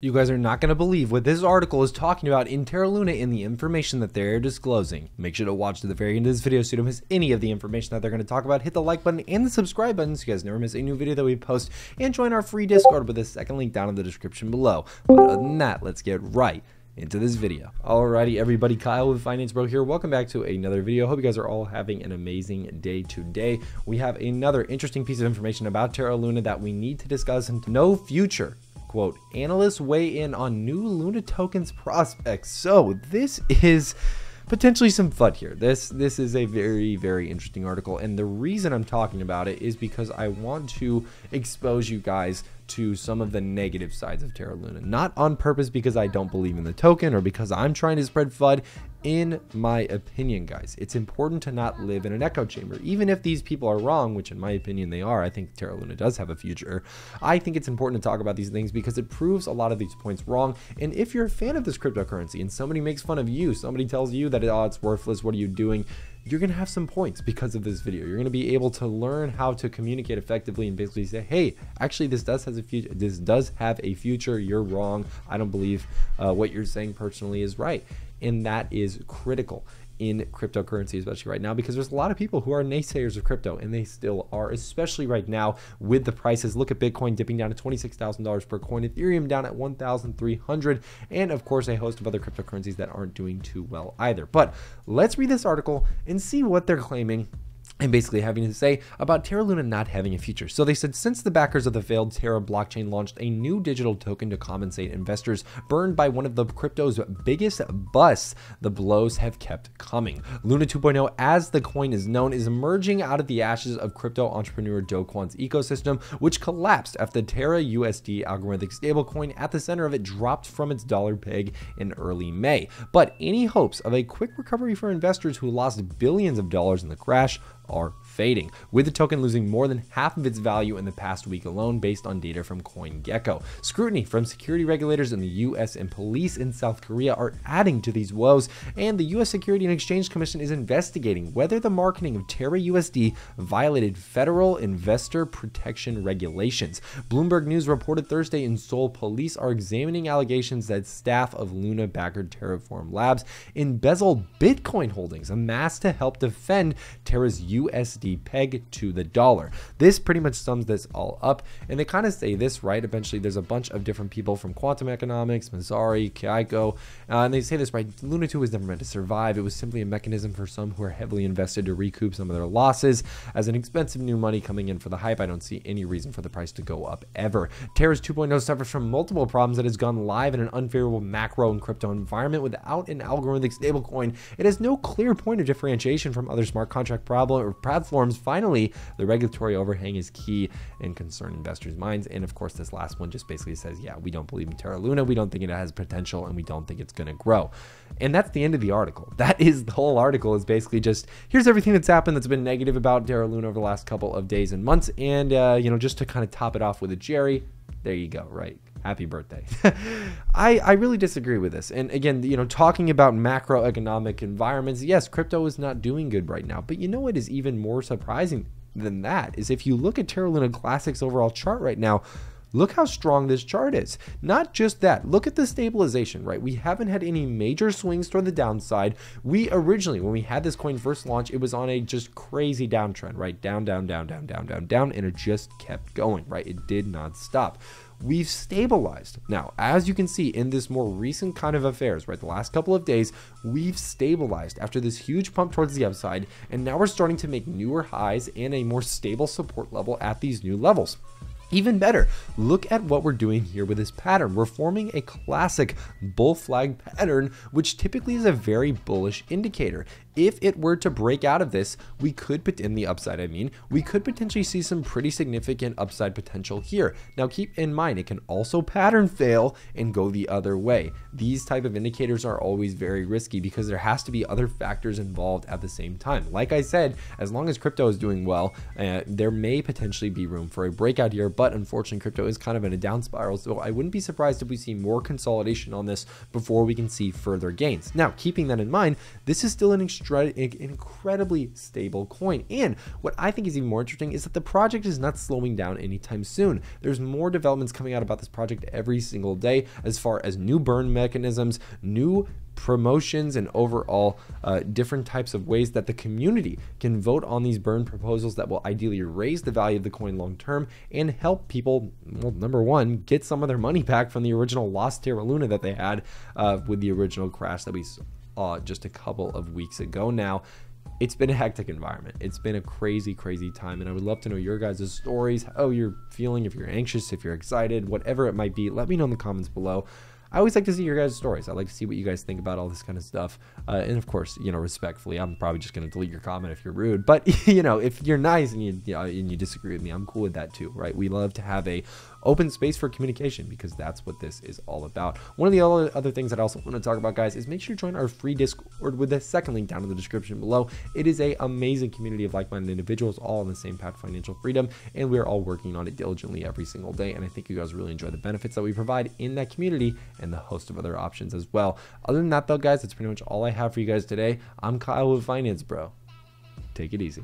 You guys are not going to believe what this article is talking about in Terra Luna and the information that they're disclosing. Make sure to watch to the very end of this video so you don't miss any of the information that they're going to talk about. Hit the like button and the subscribe button so you guys never miss a new video that we post, and join our free Discord with the second link down in the description below. But other than that, let's get right into this video. Alrighty everybody, Kyle with Finance Bro here. Welcome back to another video. Hope you guys are all having an amazing day today. We have another interesting piece of information about Terra Luna that we need to discuss, and no future. Quote, analysts weigh in on new Luna tokens prospects. So this is potentially some FUD here. This is a very interesting article, and the reason I'm talking about it is because I want to expose you guys to some of the negative sides of Terra Luna. Not on purpose because I don't believe in the token or because I'm trying to spread FUD. In my opinion, guys, it's important to not live in an echo chamber. Even if these people are wrong, which in my opinion they are, I think Terra Luna does have a future. I think it's important to talk about these things because it proves a lot of these points wrong. And if you're a fan of this cryptocurrency and somebody makes fun of you, somebody tells you that, oh, it's worthless, what are you doing? You're going to have some points because of this video. You're going to be able to learn how to communicate effectively and basically say, hey, actually this does have a future. You're wrong. I don't believe what you're saying personally is right. And that is critical in cryptocurrency, especially right now, because there's a lot of people who are naysayers of crypto, and they still are, especially right now with the prices. Look at Bitcoin dipping down to $26,000 per coin, Ethereum down at 1,300, and of course a host of other cryptocurrencies that aren't doing too well either. But let's read this article and see what they're claiming and basically having to say about Terra Luna not having a future. So they said, since the backers of the failed Terra blockchain launched a new digital token to compensate investors burned by one of the crypto's biggest busts, the blows have kept coming. Luna 2.0, as the coin is known, is emerging out of the ashes of crypto entrepreneur Do Kwon's ecosystem, which collapsed after the Terra USD algorithmic stablecoin at the center of it dropped from its dollar peg in early May. But any hopes of a quick recovery for investors who lost billions of dollars in the crash are fading, with the token losing more than half of its value in the past week alone based on data from CoinGecko. Scrutiny from security regulators in the US and police in South Korea are adding to these woes, and the US Security and Exchange Commission is investigating whether the marketing of Terra USD violated federal investor protection regulations. Bloomberg News reported Thursday in Seoul police are examining allegations that staff of Luna backer Terraform Labs embezzled Bitcoin holdings amassed to help defend Terra's USD peg to the dollar. This pretty much sums this all up, and they kind of say this, right? Eventually there's a bunch of different people from quantum economics, Mazzari, Kaiko, and they say this, right? Luna 2 was never meant to survive. It was simply a mechanism for some who are heavily invested to recoup some of their losses. As an expensive new money coming in for the hype, I don't see any reason for the price to go up ever. Terra's 2.0 suffers from multiple problems that has gone live in an unfavorable macro and crypto environment without an algorithmic stablecoin. It has no clear point of differentiation from other smart contract platforms. Finally, the regulatory overhang is key and concern investors' minds. And of course, this last one just basically says, yeah, we don't believe in Terra Luna. We don't think it has potential, and we don't think it's going to grow. And that's the end of the article. That is the whole article, is basically just, here's everything that's happened that's been negative about Terra Luna over the last couple of days and months. And, you know, just to kind of top it off with a Jerry, there you go, right? Happy birthday. I really disagree with this. And again, you know, talking about macroeconomic environments, yes, crypto is not doing good right now. But you know what is even more surprising than that is if you look at Terra Luna Classic's overall chart right now, look how strong this chart is. Not just that, look at the stabilization, right? We haven't had any major swings toward the downside. We originally, when we had this coin first launch, it was on a just crazy downtrend, right? Down, and it just kept going, right? It did not stop. We've stabilized. Now, as you can see in this more recent kind of affairs, right, the last couple of days, we've stabilized after this huge pump towards the upside, and now we're starting to make newer highs and a more stable support level at these new levels. Even better, look at what we're doing here with this pattern. We're forming a classic bull flag pattern, which typically is a very bullish indicator. If it were to break out of this, we could, in the upside, we could potentially see some pretty significant upside potential here. Now, keep in mind, it can also pattern fail and go the other way. These type of indicators are always very risky because there has to be other factors involved at the same time. Like I said, as long as crypto is doing well, there may potentially be room for a breakout here, but unfortunately, crypto is kind of in a down spiral, so I wouldn't be surprised if we see more consolidation on this before we can see further gains. Now, keeping that in mind, this is still an extreme incredibly stable coin. And what I think is even more interesting is that the project is not slowing down anytime soon. There's more developments coming out about this project every single day as far as new burn mechanisms, new promotions, and overall different types of ways that the community can vote on these burn proposals that will ideally raise the value of the coin long term and help people, well, number one, get some of their money back from the original lost Terra Luna that they had with the original crash that we saw just a couple of weeks ago now. It's been a hectic environment. It's been a crazy time, and I would love to know your guys' stories, how you're feeling, if you're anxious, if you're excited, whatever it might be. Let me know in the comments below. I always like to see your guys' stories. I like to see what you guys think about all this kind of stuff. And of course, you know, respectfully, I'm probably just going to delete your comment if you're rude. But, you know, if you're nice and you disagree with me, I'm cool with that too, right? We love to have a open space for communication because that's what this is all about. One of the other things that I also want to talk about, guys, is make sure you join our free Discord with the second link down in the description below. It is a amazing community of like-minded individuals all on the same path to financial freedom, and we're all working on it diligently every single day. And I think you guys really enjoy the benefits that we provide in that community and the host of other options as well. Other than that though, guys, that's pretty much all I have for you guys today. I'm Kyle with Finance Bro. Take it easy.